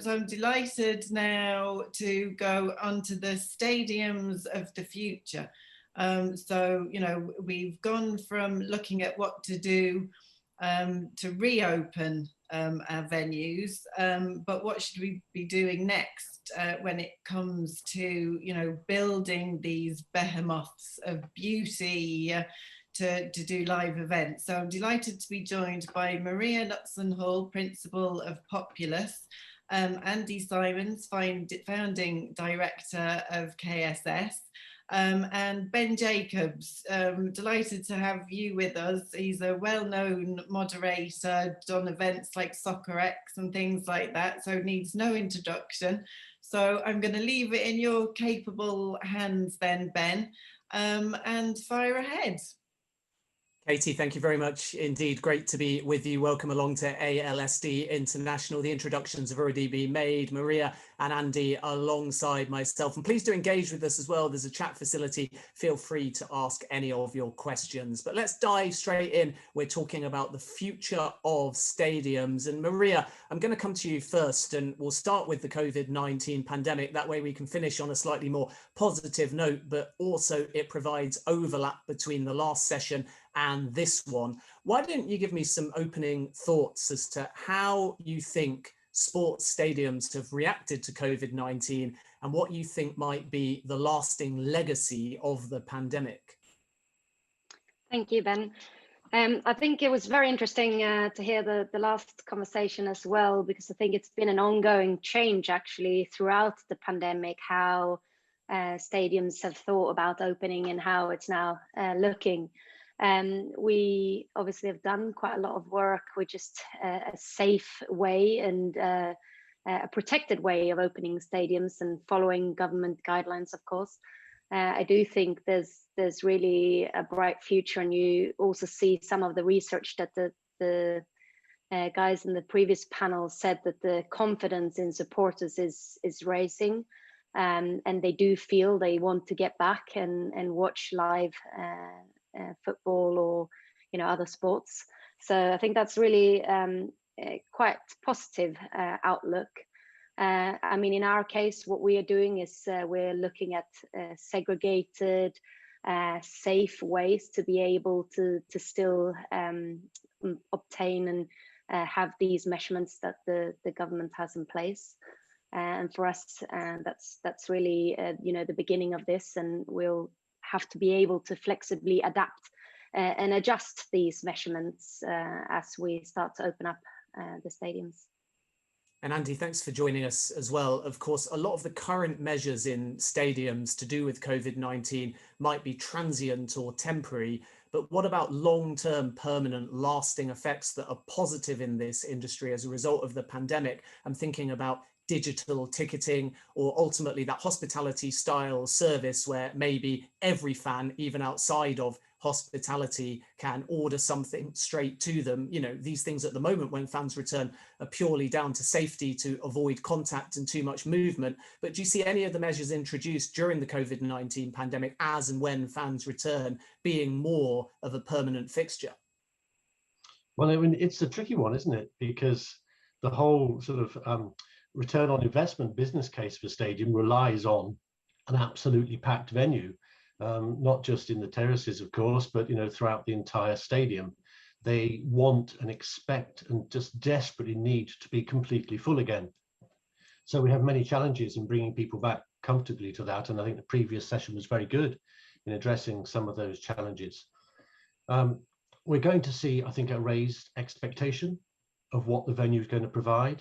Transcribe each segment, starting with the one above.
so I'm delighted now to go onto the stadiums of the future. So, you know, we've gone from looking at what to do to reopen our venues, but what should we be doing next when it comes to, you know, building these behemoths of beauty to do live events. So I'm delighted to be joined by Maria Knutsson-Hall, Principal of Populous, Andy Simons, Founding Director of KSS, and Ben Jacobs. Delighted to have you with us. He's a well-known moderator, done events like Soccer X and things like that, so needs no introduction. So I'm going to leave it in your capable hands then, Ben, and fire ahead. Katie, thank you very much indeed. Great to be with you. Welcome along to ALSD International. The introductions have already been made. Maria and Andy alongside myself. And please do engage with us as well. There's a chat facility. Feel free to ask any of your questions. But let's dive straight in. We're talking about the future of stadiums. And Maria, I'm going to come to you first, and we'll start with the COVID-19 pandemic. That way we can finish on a slightly more positive note, but also it provides overlap between the last session and this one. Why don't you give me some opening thoughts as to how you think sports stadiums have reacted to COVID-19 and what you think might be the lasting legacy of the pandemic? Thank you, Ben. I think it was very interesting to hear the last conversation as well, because I think it's been an ongoing change actually throughout the pandemic, how stadiums have thought about opening and how it's now looking. We obviously have done quite a lot of work with just a safe way and a protected way of opening stadiums and following government guidelines, of course. I do think there's really a bright future, and you also see some of the research that the guys in the previous panel said that the confidence in supporters is rising, and they do feel they want to get back and watch live football or, you know, other sports. So I think that's really quite positive outlook. I mean, in our case, what we are doing is we're looking at segregated, safe ways to be able to still obtain and have these measurements that the government has in place. And for us, that's really you know, the beginning of this, and we'll have to be able to flexibly adapt and adjust these measurements as we start to open up the stadiums. And Andy, thanks for joining us as well. Of course, a lot of the current measures in stadiums to do with COVID-19 might be transient or temporary, but what about long-term, permanent, lasting effects that are positive in this industry as a result of the pandemic? I'm thinking about digital ticketing, or ultimately that hospitality style service where maybe every fan, even outside of hospitality, can order something straight to them. You know, these things at the moment when fans return are purely down to safety, to avoid contact and too much movement. But do you see any of the measures introduced during the COVID-19 pandemic as and when fans return being more of a permanent fixture? Well, I mean, it's a tricky one, isn't it? Because the whole sort of return on investment business case for stadium relies on an absolutely packed venue, not just in the terraces, of course, but, you know, throughout the entire stadium. They want and expect and just desperately need to be completely full again. So we have many challenges in bringing people back comfortably to that, and I think the previous session was very good in addressing some of those challenges. We're going to see, I think, a raised expectation of what the venue is going to provide.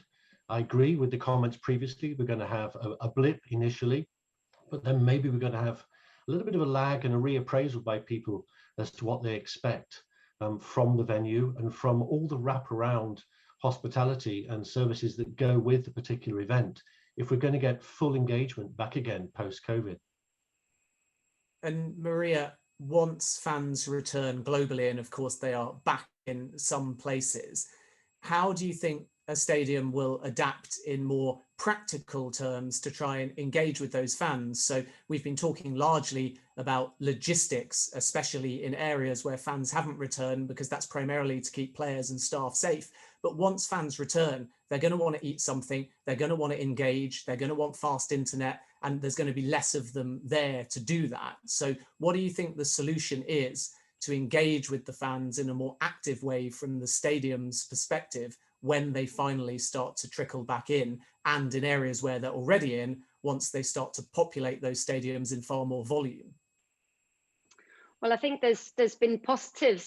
I agree with the comments previously. We're going to have a blip initially, but then maybe we're going to have a little bit of a lag and a reappraisal by people as to what they expect from the venue and from all the wraparound hospitality and services that go with the particular event, if we're going to get full engagement back again post-COVID. And Maria, once fans return globally, and of course they are back in some places, how do you think a stadium will adapt in more practical terms to try and engage with those fans? So we've been talking largely about logistics, especially in areas where fans haven't returned, because that's primarily to keep players and staff safe. But once fans return, they're going to want to eat something, they're going to want to engage, they're going to want fast internet, and there's going to be less of them there to do that. So what do you think the solution is to engage with the fans in a more active way from the stadium's perspective when they finally start to trickle back in, and in areas where they're already in, once they start to populate those stadiums in far more volume? Well, I think there's been positive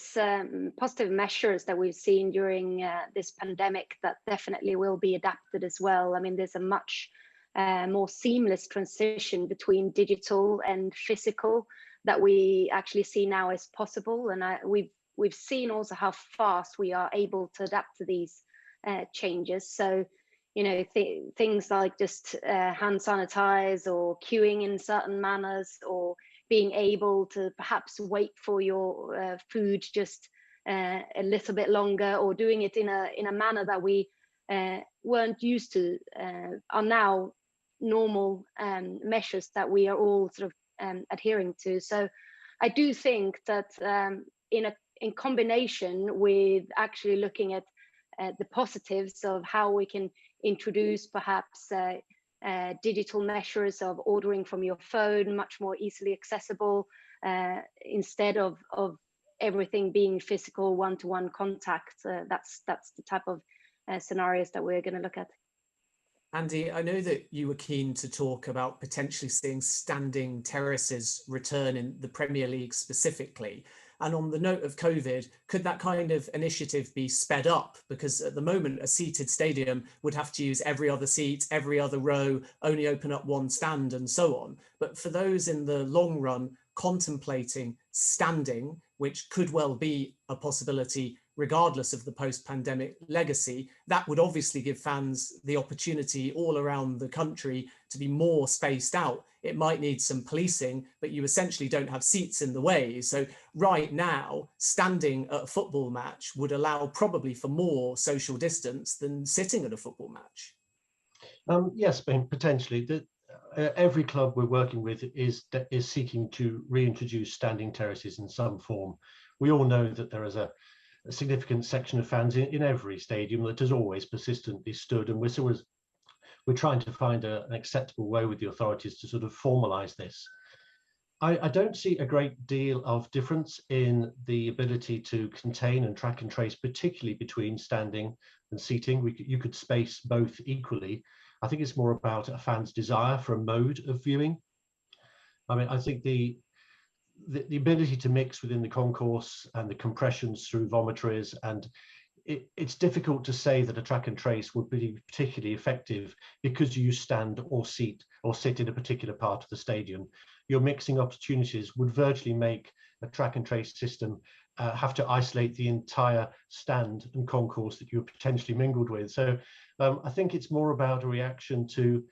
measures that we've seen during this pandemic that definitely will be adapted as well. I mean, there's a much more seamless transition between digital and physical that we actually see now is possible, and we've seen also how fast we are able to adapt to these changes. So, you know, things like just hand sanitize or queuing in certain manners, or being able to perhaps wait for your food just a little bit longer, or doing it in a manner that we weren't used to, are now normal measures that we are all sort of adhering to. So I do think that in combination with actually looking at the positives of how we can introduce perhaps digital measures of ordering from your phone, much more easily accessible, instead of everything being physical one-to-one contact. That's the type of scenarios that we're going to look at. Andy, I know that you were keen to talk about potentially seeing standing terraces return in the Premier League specifically. And on the note of COVID, could that kind of initiative be sped up? Because at the moment, a seated stadium would have to use every other seat, every other row, only open up one stand and so on. But for those in the long run contemplating standing, which could well be a possibility regardless of the post-pandemic legacy, that would obviously give fans the opportunity all around the country to be more spaced out. It might need some policing, but you essentially don't have seats in the way. So right now, standing at a football match would allow probably for more social distance than sitting at a football match. Yes, potentially. Every club we're working with is seeking to reintroduce standing terraces in some form. We all know that there is a significant section of fans in every stadium that has always persistently stood, and we're trying to find an acceptable way with the authorities to sort of formalize this. I don't see a great deal of difference in the ability to contain and track and trace, particularly between standing and seating. You could space both equally. I think it's more about a fan's desire for a mode of viewing. I mean, I think the ability to mix within the concourse and the compressions through vomitories, and it's difficult to say that a track and trace would be particularly effective because you stand or sit in a particular part of the stadium. Your mixing opportunities would virtually make a track and trace system have to isolate the entire stand and concourse that you're potentially mingled with. So I think it's more about a reaction to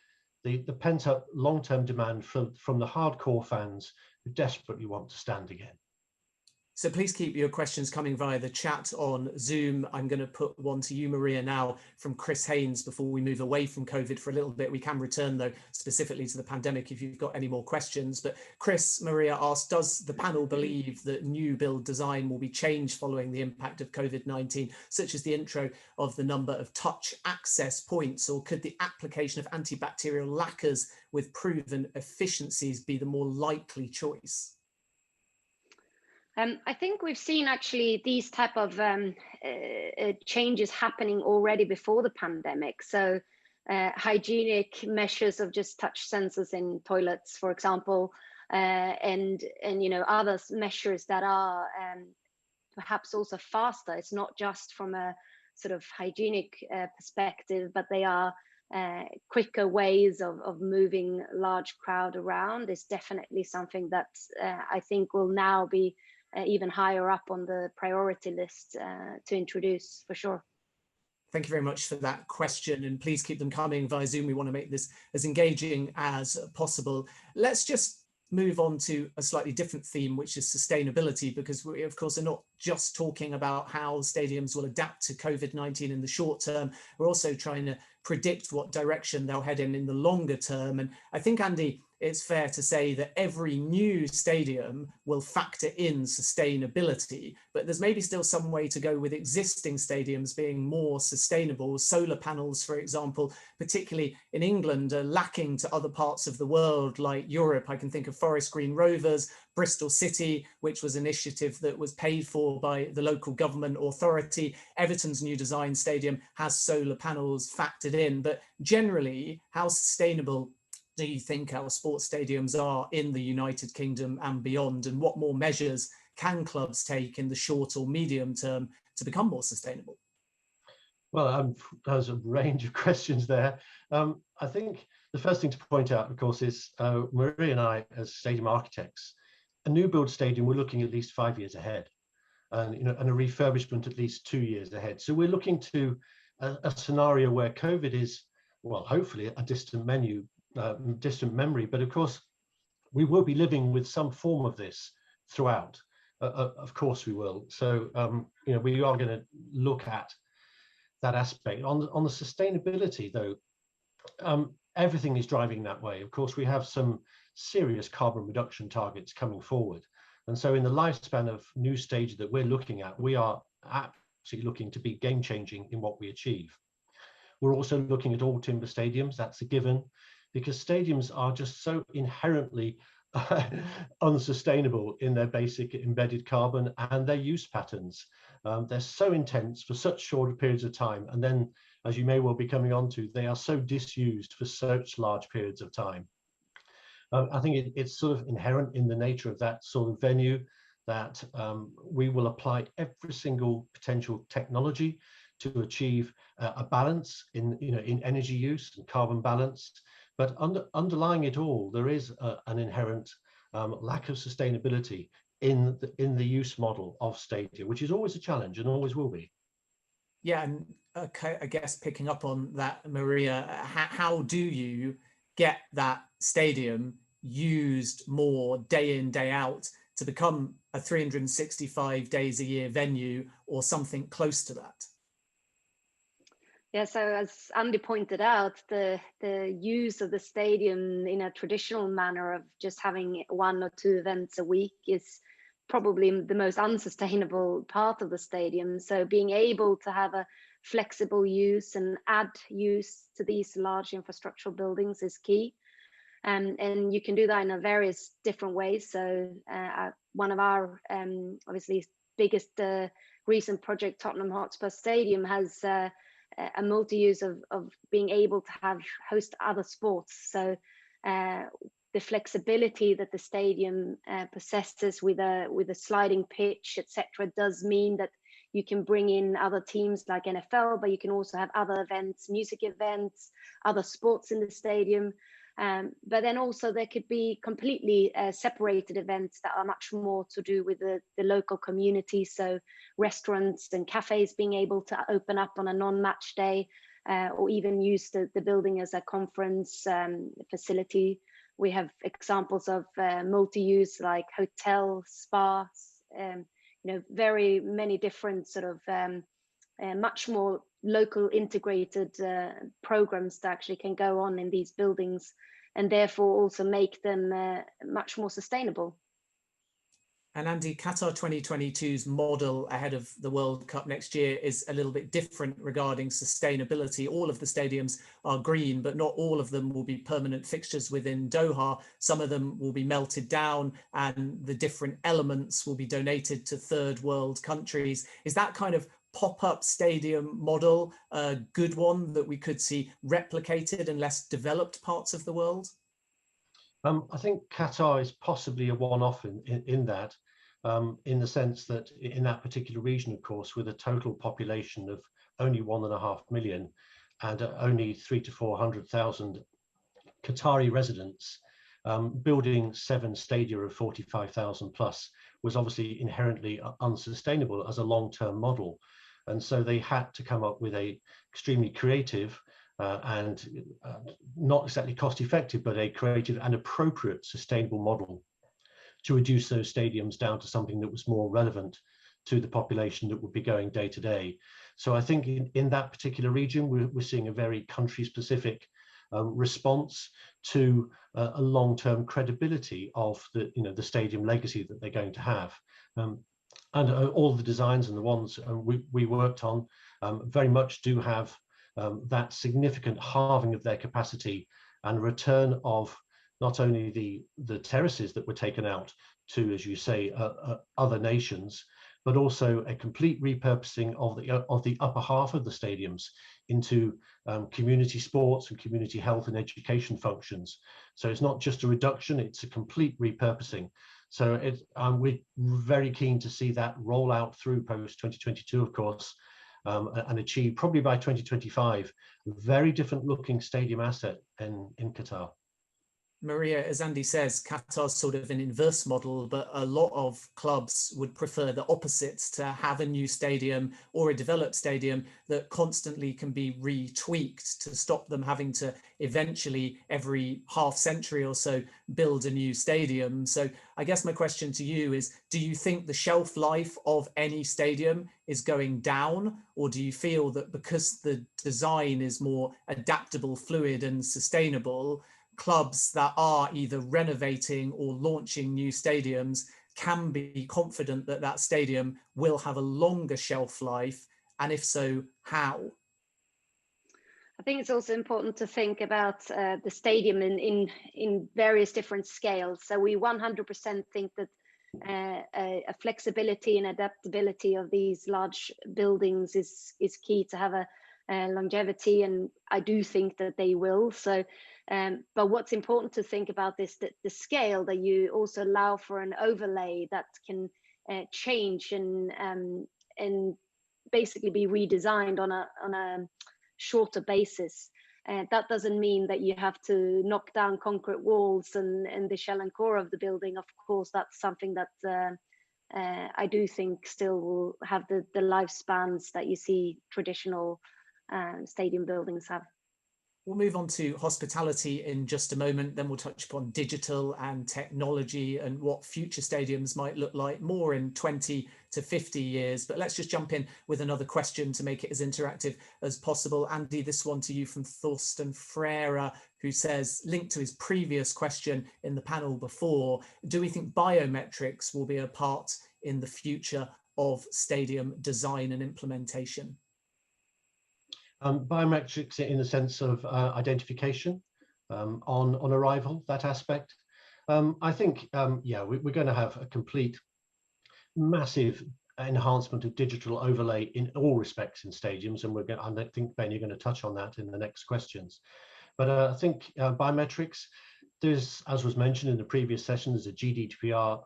the pent-up long-term demand from the hardcore fans who desperately want to stand again. So please keep your questions coming via the chat on Zoom. I'm going to put one to you, Maria, now from Chris Haynes before we move away from COVID for a little bit. We can return, though, specifically to the pandemic if you've got any more questions. But Chris, Maria asked, does the panel believe that new build design will be changed following the impact of COVID-19, such as the intro of the number of touch access points, or could the application of antibacterial lacquers with proven efficiencies be the more likely choice? I think we've seen actually these type of changes happening already before the pandemic. So hygienic measures of just touch sensors in toilets, for example, and you know, other measures that are perhaps also faster. It's not just from a sort of hygienic perspective, but they are quicker ways of moving large crowd around. Is definitely something that I think will now be even higher up on the priority list to introduce, for sure. Thank you very much for that question, and please keep them coming via Zoom. We want to make this as engaging as possible. Let's just move on to a slightly different theme, which is sustainability, because we, of course, are not just talking about how stadiums will adapt to COVID-19 in the short term. We're also trying to predict what direction they'll head in the longer term. And I think, Andy, it's fair to say that every new stadium will factor in sustainability, but there's maybe still some way to go with existing stadiums being more sustainable. Solar panels, for example, particularly in England, are lacking to other parts of the world like Europe. I can think of Forest Green Rovers, Bristol City, which was an initiative that was paid for by the local government authority. Everton's new design stadium has solar panels factored in, but generally, how sustainable do you think our sports stadiums are in the United Kingdom and beyond? And what more measures can clubs take in the short or medium term to become more sustainable? Well, there's a range of questions there. I think the first thing to point out, of course, is Maria and I, as stadium architects, a new build stadium, we're looking at least 5 years ahead, and and a refurbishment at least 2 years ahead. So we're looking to a scenario where COVID is, well, hopefully a distant memory, but of course we will be living with some form of this throughout. Of course we will. So we are going to look at that aspect. On the sustainability, though, everything is driving that way. Of course, we have some serious carbon reduction targets coming forward, and so in the lifespan of new stage that we're looking at, we are absolutely looking to be game changing in what we achieve. We're also looking at all timber stadiums. That's a given, because stadiums are just so inherently unsustainable in their basic embedded carbon and their use patterns. They're so intense for such short periods of time, and then, as you may well be coming on to, they are so disused for such large periods of time. I think it's sort of inherent in the nature of that sort of venue that we will apply every single potential technology to achieve a balance in energy use and carbon balance. But underlying it all, there is an inherent lack of sustainability in the use model of stadia, which is always a challenge and always will be. Yeah, and I guess picking up on that, Maria, how do you get that stadium used more day in, day out to become a 365 days a year venue or something close to that? Yeah, so as Andy pointed out, the use of the stadium in a traditional manner of just having 1 or 2 events a week is probably the most unsustainable part of the stadium. So being able to have a flexible use and add use to these large infrastructural buildings is key. And you can do that in a various different ways. So one of our obviously biggest recent project, Tottenham Hotspur Stadium, has a multi-use of being able to host other sports. So the flexibility that the stadium possesses with a sliding pitch, etc., does mean that you can bring in other teams like NFL, but you can also have other events, music events, other sports in the stadium. But then also there could be completely separated events that are much more to do with the local community. So restaurants and cafes being able to open up on a non-match day, or even use the building as a conference facility. We have examples of multi-use like hotels, spas, very many different sort of much more local integrated programs that actually can go on in these buildings, and therefore also make them much more sustainable. And Andy, Qatar 2022's model ahead of the World Cup next year is a little bit different regarding sustainability. All of the stadiums are green, but not all of them will be permanent fixtures within Doha. Some of them will be melted down and the different elements will be donated to third world countries. Is that kind of pop-up stadium model a good one that we could see replicated in less developed parts of the world? I think Qatar is possibly a one-off in that, in the sense that in that particular region, of course, with a total population of only 1.5 million and only 300,000 to 400,000 Qatari residents, building 7 stadia of 45,000 plus was obviously inherently unsustainable as a long-term model. And so they had to come up with a extremely creative and not exactly cost effective, but a creative and appropriate sustainable model to reduce those stadiums down to something that was more relevant to the population that would be going day to day. So I think in that particular region, we're seeing a very country specific response to a long-term credibility of the stadium legacy that they're going to have. And all the designs and the ones we worked on very much do have that significant halving of their capacity and return of not only the terraces that were taken out to, as you say, other nations, but also a complete repurposing of the upper half of the stadiums into community sports and community health and education functions. So it's not just a reduction, it's a complete repurposing. So we're very keen to see that roll out through post 2022, of course, and achieve probably by 2025 a very different looking stadium asset in Qatar. Maria, as Andy says, Qatar's sort of an inverse model, but a lot of clubs would prefer the opposite, to have a new stadium or a developed stadium that constantly can be retweaked to stop them having to eventually every half century or so build a new stadium. So I guess my question to you is, do you think the shelf life of any stadium is going down, or do you feel that because the design is more adaptable, fluid and sustainable, clubs that are either renovating or launching new stadiums can be confident that that stadium will have a longer shelf life? And if so, how? I think it's also important to think about the stadium in various different scales. So we 100% think that a flexibility and adaptability of these large buildings is key to have a longevity, and I do think that they will. So but what's important to think about is that the scale, that you also allow for an overlay that can change and basically be redesigned on a shorter basis. That doesn't mean that you have to knock down concrete walls and the shell and core of the building. Of course, that's something that I do think still will have the lifespans that you see traditional stadium buildings have. We'll move on to hospitality in just a moment, then we'll touch upon digital and technology and what future stadiums might look like more in 20 to 50 years. But let's just jump in with another question to make it as interactive as possible. Andy, this one to you from Thorsten Frere, who says, linked to his previous question in the panel before, do we think biometrics will be a part in the future of stadium design and implementation? Biometrics in the sense of identification on arrival, that aspect. I think, yeah, we're going to have a complete massive enhancement of digital overlay in all respects in stadiums, and I think, Ben, you're going to touch on that in the next questions. But I think biometrics, there's, as was mentioned in the previous session, there's a GDPR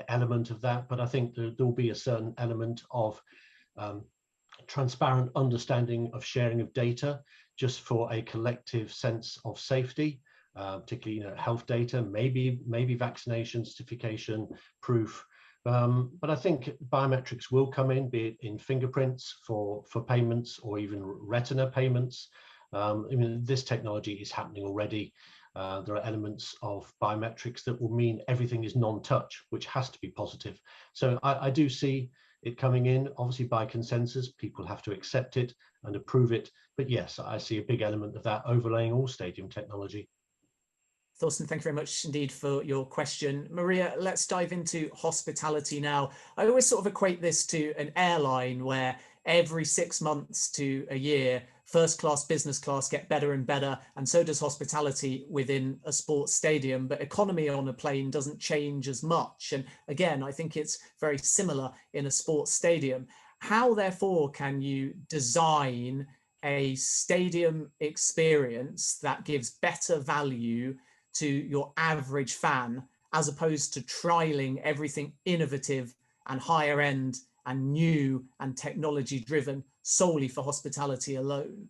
element of that, but I think there will be a certain element of transparent understanding of sharing of data just for a collective sense of safety, particularly health data, maybe vaccination certification proof. But I think biometrics will come in, be it in fingerprints for payments or even retina payments. I mean, this technology is happening already. There are elements of biometrics that will mean everything is non-touch, which has to be positive. So I do see it coming in, obviously by consensus. People have to accept it and approve it. But yes, I see a big element of that overlaying all stadium technology. Thorsten, thank you very much indeed for your question. Maria, let's dive into hospitality now. I always sort of equate this to an airline where every 6 months to a year, first class, business class get better and better, and so does hospitality within a sports stadium, but economy on a plane doesn't change as much. And again, I think it's very similar in a sports stadium. How, therefore, can you design a stadium experience that gives better value to your average fan, as opposed to trialing everything innovative and higher end and new and technology driven solely for hospitality alone?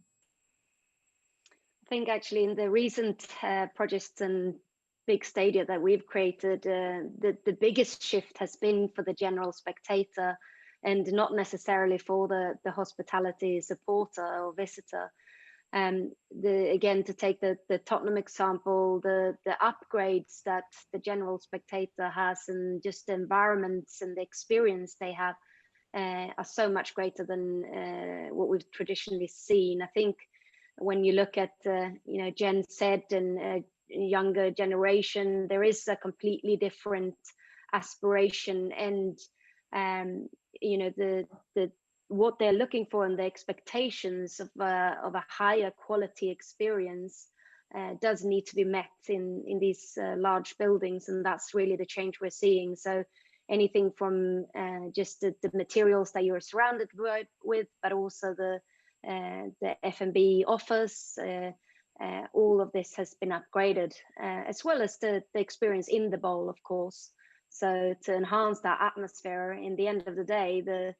I think actually in the recent projects and big stadia that we've created, the biggest shift has been for the general spectator and not necessarily for the hospitality supporter or visitor. Again, to take the Tottenham example, the upgrades that the general spectator has, and just the environments and the experience they have are so much greater than what we've traditionally seen. I think when you look at Gen Z and younger generation, there is a completely different aspiration, and the what they're looking for and the expectations of a higher quality experience does need to be met in these large buildings, and that's really the change we're seeing. So anything from just the materials that you're surrounded with, but also the F&B offers, all of this has been upgraded, as well as the experience in the bowl, of course. So to enhance that atmosphere, in the end of the day, the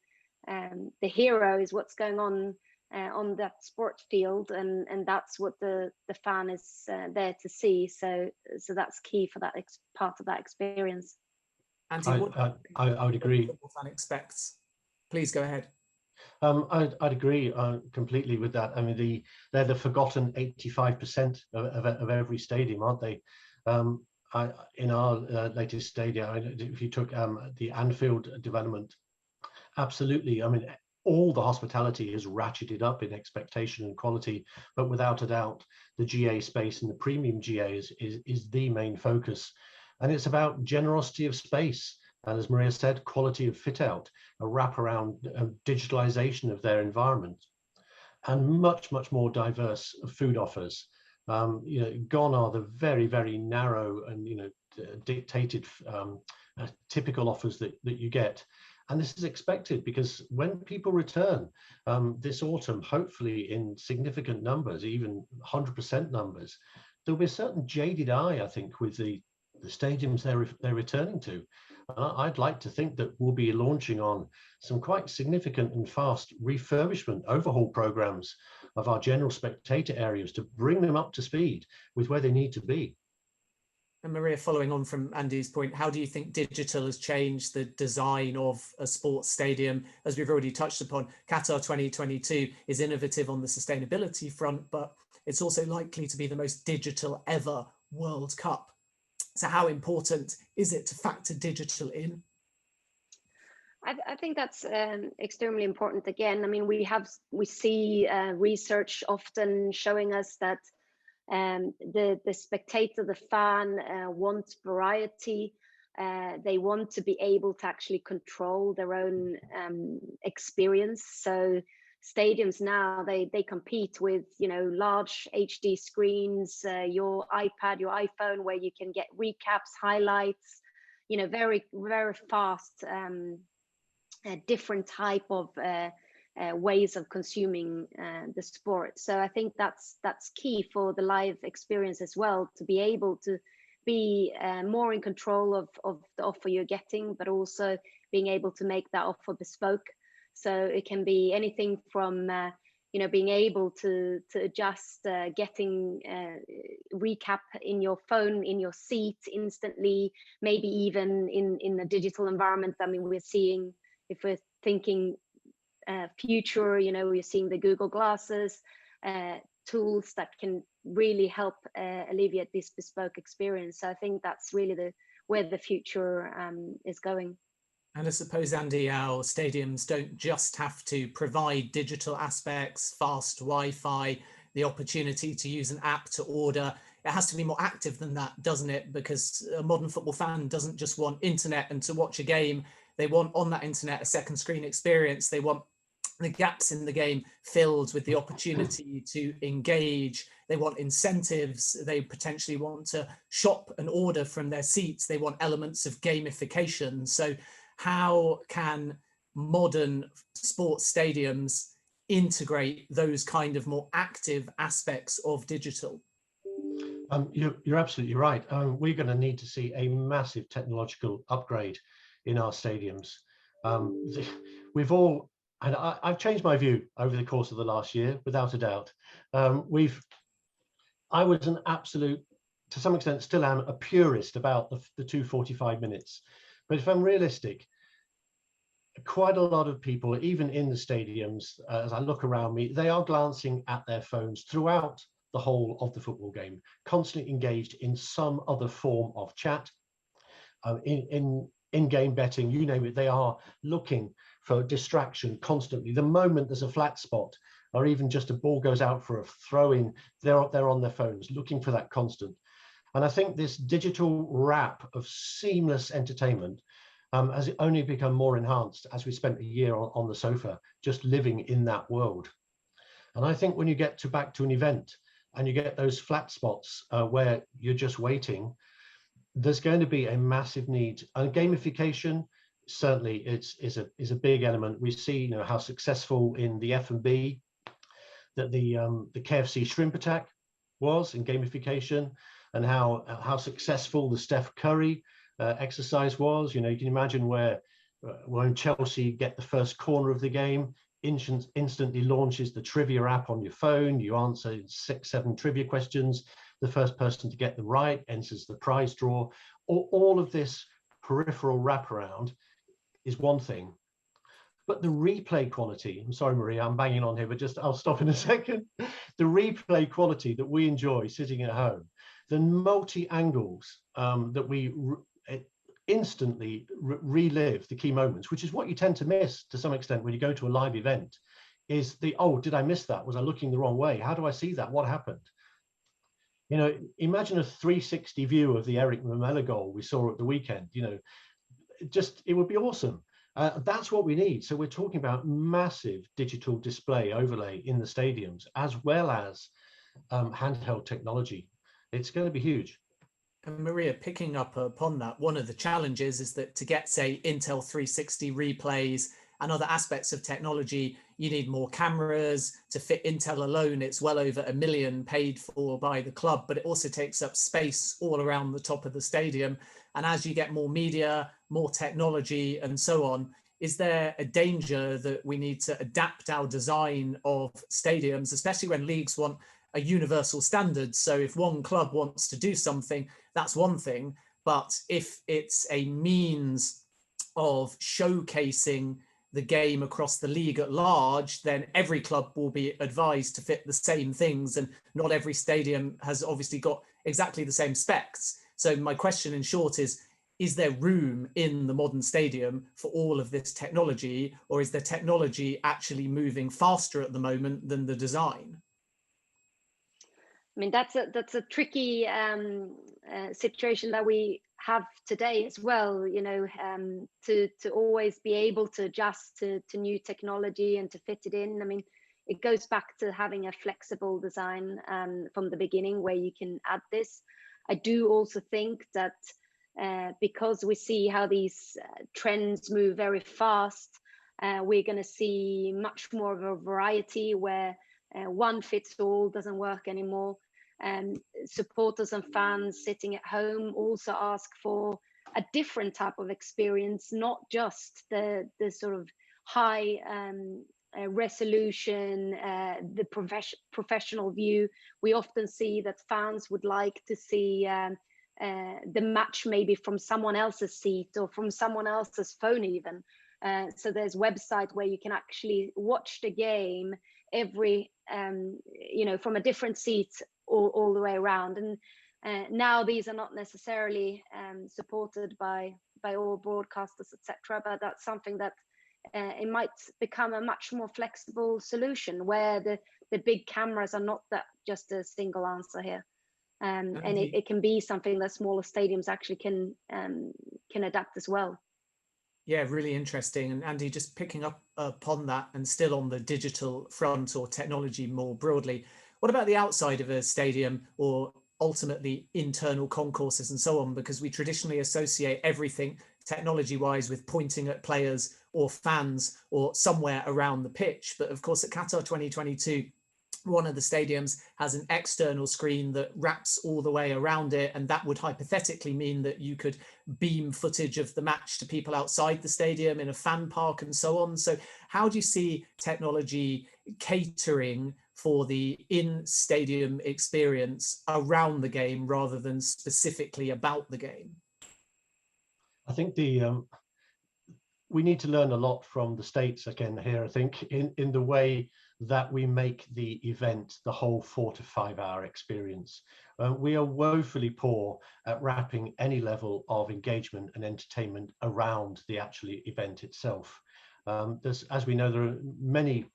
hero is what's going on that sport field, and that's what the fan is there to see. So that's key for that part of that experience. Andy, I would agree. What fan expects? Please go ahead. I'd agree completely with that. I mean, they're the forgotten 85% of every stadium, aren't they? In our latest stadia, if you took the Anfield development, absolutely. I mean, all the hospitality is ratcheted up in expectation and quality, but without a doubt, the GA space and the premium GA is the main focus. And it's about generosity of space. And as Maria said, quality of fit out, a wraparound digitalization of their environment, and much, much more diverse food offers. Gone are the very, very narrow and, dictated typical offers that you get. And this is expected because when people return this autumn, hopefully in significant numbers, even 100% numbers, there'll be a certain jaded eye, I think, with the stadiums they're returning to. I'd like to think that we'll be launching on some quite significant and fast refurbishment overhaul programs of our general spectator areas to bring them up to speed with where they need to be. And Maria, following on from Andy's point, how do you think digital has changed the design of a sports stadium? As we've already touched upon, Qatar 2022 is innovative on the sustainability front, but it's also likely to be the most digital ever World Cup. So how important is it to factor digital in? I think that's extremely important. Again, I mean, we see research often showing us that the spectator, the fan wants variety. They want to be able to actually control their own experience. So stadiums now, they compete with large HD screens, your iPad, your iPhone, where you can get recaps, highlights, very, very fast, different type of ways of consuming the sport. So I think that's key for the live experience as well, to be able to be more in control of the offer you're getting, but also being able to make that offer bespoke. So it can be anything from being able to adjust, getting recap in your phone, in your seat instantly, maybe even in a digital environment. I mean, we're seeing, if we're thinking future, we're seeing the Google glasses, tools that can really help alleviate this bespoke experience. So I think that's really where the future is going. And I suppose, Andy, our stadiums don't just have to provide digital aspects, fast Wi-Fi, the opportunity to use an app to order. It has to be more active than that, doesn't it? Because a modern football fan doesn't just want internet and to watch a game. They want on that internet a second screen experience. They want the gaps in the game filled with the opportunity to engage. They want incentives. They potentially want to shop and order from their seats. They want elements of gamification. So how can modern sports stadiums integrate those kind of more active aspects of digital? You're absolutely right. We're going to need to see a massive technological upgrade in our stadiums. We've all, and I've changed my view over the course of the last year, without a doubt. I was an absolute, to some extent still am, a purist about the 245 minutes. But if I'm realistic, quite a lot of people, even in the stadiums, as I look around me, they are glancing at their phones throughout the whole of the football game, constantly engaged in some other form of chat, in-game betting, you name it. They are looking for distraction constantly. The moment there's a flat spot, or even just a ball goes out for a throw-in, they're on their phones looking for that constant. And I think this digital wrap of seamless entertainment has only become more enhanced as we spent a year on the sofa, just living in that world. And I think when you get back to an event and you get those flat spots where you're just waiting, there's going to be a massive need. And gamification, certainly, is a big element. We see, you know, how successful in the F&B that the KFC shrimp attack was in gamification, and how successful the Steph Curry exercise was. You know, you can imagine when Chelsea get the first corner of the game, instantly launches the trivia app on your phone. You answer 6-7 trivia questions. The first person to get them right enters the prize draw. All of this peripheral wraparound is one thing. But the replay quality, I'm sorry, Maria, I'm banging on here, but I'll stop in a second. The replay quality that we enjoy sitting at home, the multi-angles that we instantly relive the key moments, which is what you tend to miss to some extent when you go to a live event, is oh, did I miss that? Was I looking the wrong way? How do I see that? What happened? You know, imagine a 360 view of the Eric Mamela goal we saw at the weekend. You know, it would be awesome. That's what we need. So we're talking about massive digital display overlay in the stadiums, as well as handheld technology. It's going to be huge. And Maria, picking up upon that, one of the challenges is that to get, say, Intel 360 replays and other aspects of technology, you need more cameras. To fit Intel alone, it's well over $1 million paid for by the club, but it also takes up space all around the top of the stadium. And as you get more media, more technology and so on, is there a danger that we need to adapt our design of stadiums, especially when leagues want a universal standard? So if one club wants to do something, that's one thing. But if it's a means of showcasing the game across the league at large, then every club will be advised to fit the same things. And not every stadium has obviously got exactly the same specs. So my question in short is there room in the modern stadium for all of this technology, or is the technology actually moving faster at the moment than the design? I mean, that's a tricky situation that we have today as well, you know, to always be able to adjust to new technology and to fit it in. I mean, it goes back to having a flexible design from the beginning where you can add this. I do also think that because we see how these trends move very fast, we're going to see much more of a variety where one fits all doesn't work anymore. Supporters and fans sitting at home also ask for a different type of experience, not just the sort of high resolution, the professional view. We often see that fans would like to see the match maybe from someone else's seat or from someone else's phone even. So there's websites where you can actually watch the game every you know, from a different seat all the way around. And now these are not necessarily supported by all broadcasters, etc. But that's something that it might become a much more flexible solution where the big cameras are not that just a single answer here. And it can be something that smaller stadiums actually can adapt as well. Yeah, really interesting. And Andy, just picking up upon that and still on the digital front or technology more broadly, what about the outside of a stadium or ultimately internal concourses and so on? Because we traditionally associate everything technology-wise with pointing at players or fans or somewhere around the pitch. But of course, at Qatar 2022, one of the stadiums has an external screen that wraps all the way around it. And that would hypothetically mean that you could beam footage of the match to people outside the stadium in a fan park and so on. So how do you see technology catering for the in-stadium experience around the game rather than specifically about the game? I think we need to learn a lot from the States again here, I think, in the way that we make the event the whole 4 to 5 hour experience. We are woefully poor at wrapping any level of engagement and entertainment around the actual event itself. As we know, there are many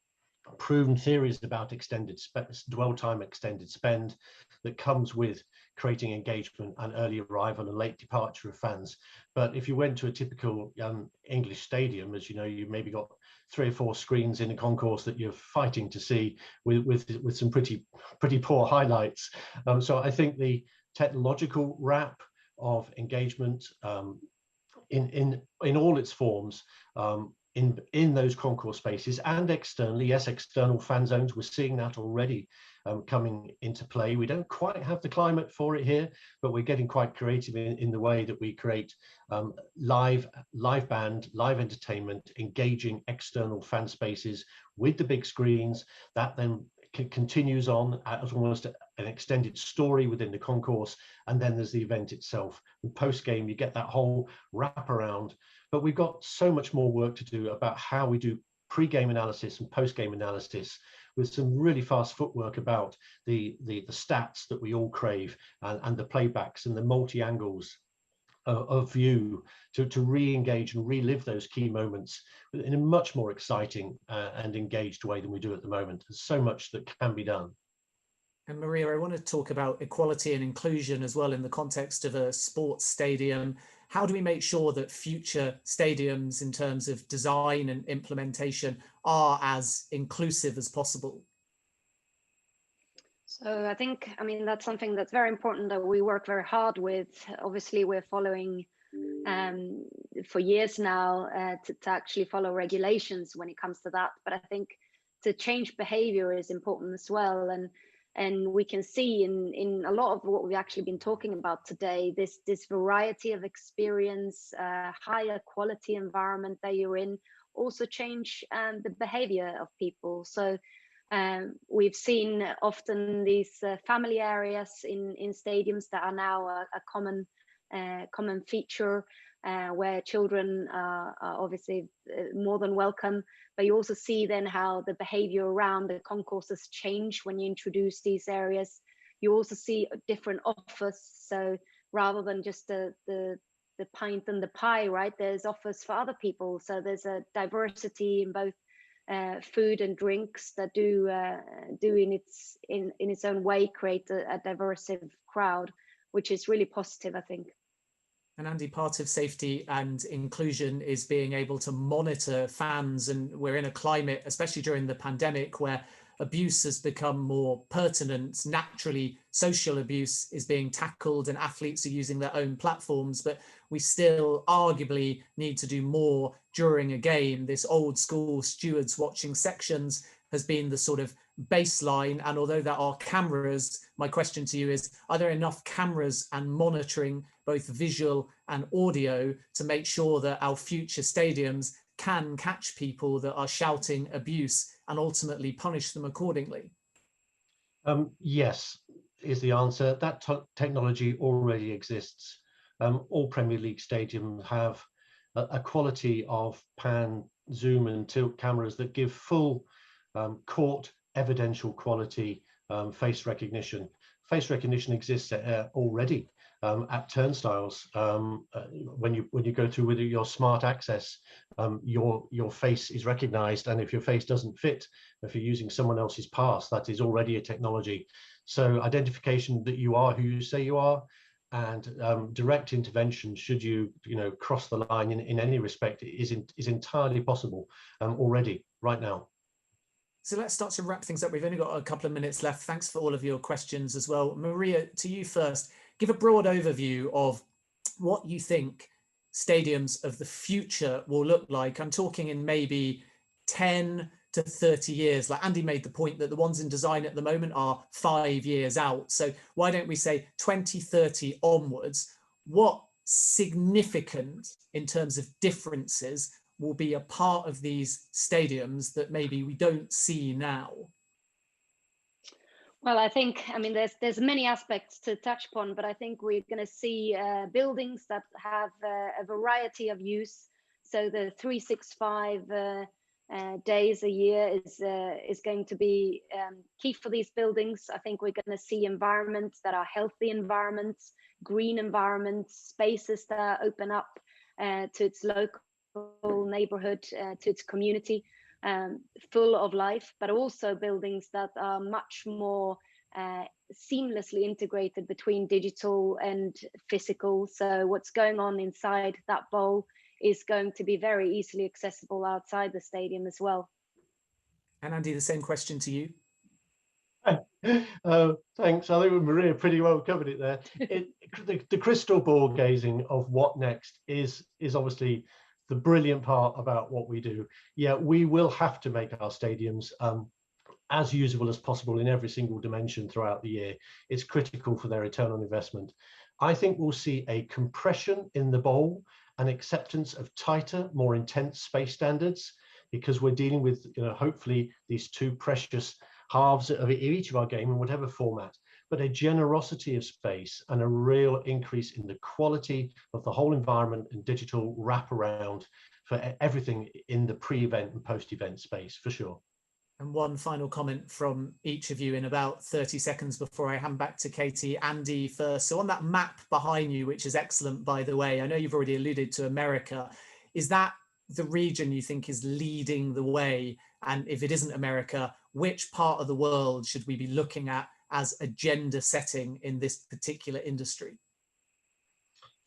proven theories about extended dwell time, extended spend that comes with creating engagement and early arrival and late departure of fans. But if you went to a typical English stadium, as you know, you maybe got 3 or 4 screens in a concourse that you're fighting to see with some pretty poor highlights. So I think the technological wrap of engagement in all its forms, in those concourse spaces and externally, yes, external fan zones, we're seeing that already coming into play. We don't quite have the climate for it here, but we're getting quite creative in the way that we create live band, live entertainment, engaging external fan spaces with the big screens. That then continues on as almost an extended story within the concourse, and then there's the event itself. And post-game, you get that whole wraparound. But we've got so much more work to do about how we do pre-game analysis and post-game analysis, with some really fast footwork about the stats that we all crave, and the playbacks and the multi-angles of view to re-engage and relive those key moments in a much more exciting and engaged way than we do at the moment. There's so much that can be done. And Maria, I want to talk about equality and inclusion as well in the context of a sports stadium. How do we make sure that future stadiums, in terms of design and implementation, are as inclusive as possible? So I think, I mean, that's something that's very important that we work very hard with. Obviously, we're following for years now to actually follow regulations when it comes to that. But I think to change behavior is important as well. And we can see in a lot of what we've actually been talking about today, this variety of experience, higher quality environment that you're in, also change the behavior of people. So we've seen often these family areas in stadiums that are now a common feature, where children are obviously more than welcome. But you also see then how the behavior around the concourses change when you introduce these areas. You also see different offers. So rather than just the pint and the pie, right, there's offers for other people. So there's a diversity in both food and drinks that do in its own way create a diverse crowd, which is really positive, I think. And Andy, part of safety and inclusion is being able to monitor fans. And we're in a climate, especially during the pandemic, where abuse has become more pertinent. Naturally, social abuse is being tackled and athletes are using their own platforms, but we still arguably need to do more during a game. This old school stewards watching sections has been the sort of baseline. And although there are cameras, my question to you is, are there enough cameras and monitoring, both visual and audio, to make sure that our future stadiums can catch people that are shouting abuse and ultimately punish them accordingly? Yes, is the answer. That technology already exists. All Premier League stadiums have a quality of pan, zoom and tilt cameras that give full court evidential quality face recognition. Face recognition exists already at turnstiles. When you go through with your smart access, your face is recognized, and if your face doesn't fit, if you're using someone else's pass, that is already a technology. So identification that you are who you say you are, and direct intervention should you cross the line in any respect is entirely possible already right now. So let's start to wrap things up. We've only got a couple of minutes left. Thanks for all of your questions as well. Maria, to you first, give a broad overview of what you think stadiums of the future will look like. I'm talking in maybe 10 to 30 years. Like Andy made the point that the ones in design at the moment are 5 years out. So why don't we say 2030 onwards? What significant in terms of differences will be a part of these stadiums that maybe we don't see now? Well, I think, I mean, there's many aspects to touch upon, but I think we're going to see buildings that have a variety of use. So the 365 days a year is going to be key for these buildings. I think we're going to see environments that are healthy environments, green environments, spaces that open up to its local neighborhood, to its community, full of life, but also buildings that are much more seamlessly integrated between digital and physical. So what's going on inside that bowl is going to be very easily accessible outside the stadium as well. And Andy, the same question to you. Thanks. I think Maria pretty well covered it there. The crystal ball gazing of what next is obviously the brilliant part about what we do. Yeah, we will have to make our stadiums as usable as possible in every single dimension throughout the year. It's critical for their return on investment. I think we'll see a compression in the bowl, an acceptance of tighter, more intense space standards, because we're dealing with, hopefully these two precious halves of each of our game in whatever format, but a generosity of space and a real increase in the quality of the whole environment and digital wraparound for everything in the pre-event and post-event space, for sure. And one final comment from each of you in about 30 seconds before I hand back to Katie. Andy first. So on that map behind you, which is excellent, by the way, I know you've already alluded to America. Is that the region you think is leading the way? And if it isn't America, which part of the world should we be looking at as agenda setting in this particular industry?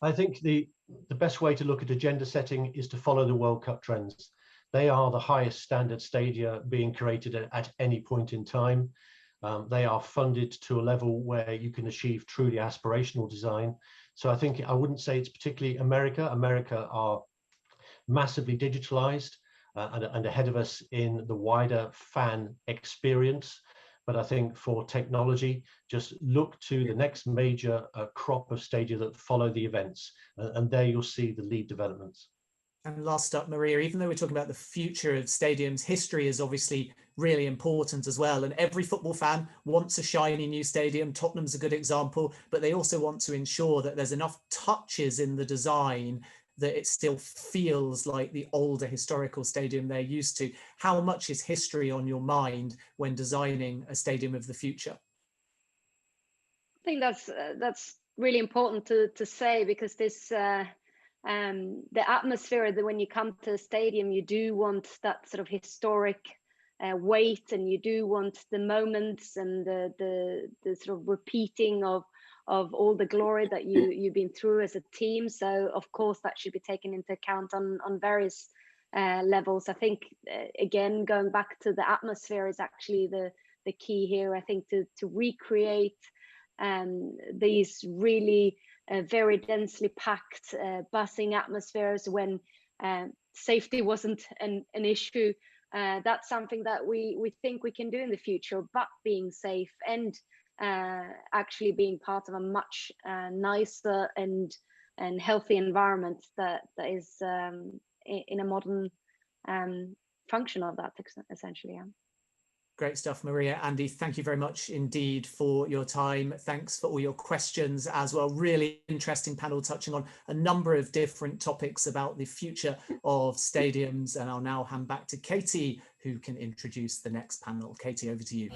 I think the best way to look at agenda setting is to follow the World Cup trends. They are the highest standard stadia being created at any point in time. They are funded to a level where you can achieve truly aspirational design. So I think I wouldn't say it's particularly America. America are massively digitalized and ahead of us in the wider fan experience. But I think for technology, just look to the next major crop of stadia that follow the events, and there you'll see the lead developments. And last up, Maria, even though we're talking about the future of stadiums, history is obviously really important as well. And every football fan wants a shiny new stadium. Tottenham's a good example, but they also want to ensure that there's enough touches in the design that it still feels like the older historical stadium they're used to. How much is history on your mind when designing a stadium of the future? I think that's really important to say, because this the atmosphere that when you come to a stadium, you do want that sort of historic weight, and you do want the moments and the sort of repeating of all the glory that you've been through as a team. So of course that should be taken into account on various levels. I think again, going back to the atmosphere is actually the key here. I think to recreate these really very densely packed, buzzing atmospheres when safety wasn't an issue. That's something that we think we can do in the future, but being safe and actually being part of a much nicer and healthy environment that is in a modern function of that, essentially. Yeah. Great stuff, Maria. Andy, thank you very much indeed for your time. Thanks for all your questions as well. Really interesting panel touching on a number of different topics about the future of stadiums. And I'll now hand back to Katie, who can introduce the next panel. Katie, over to you.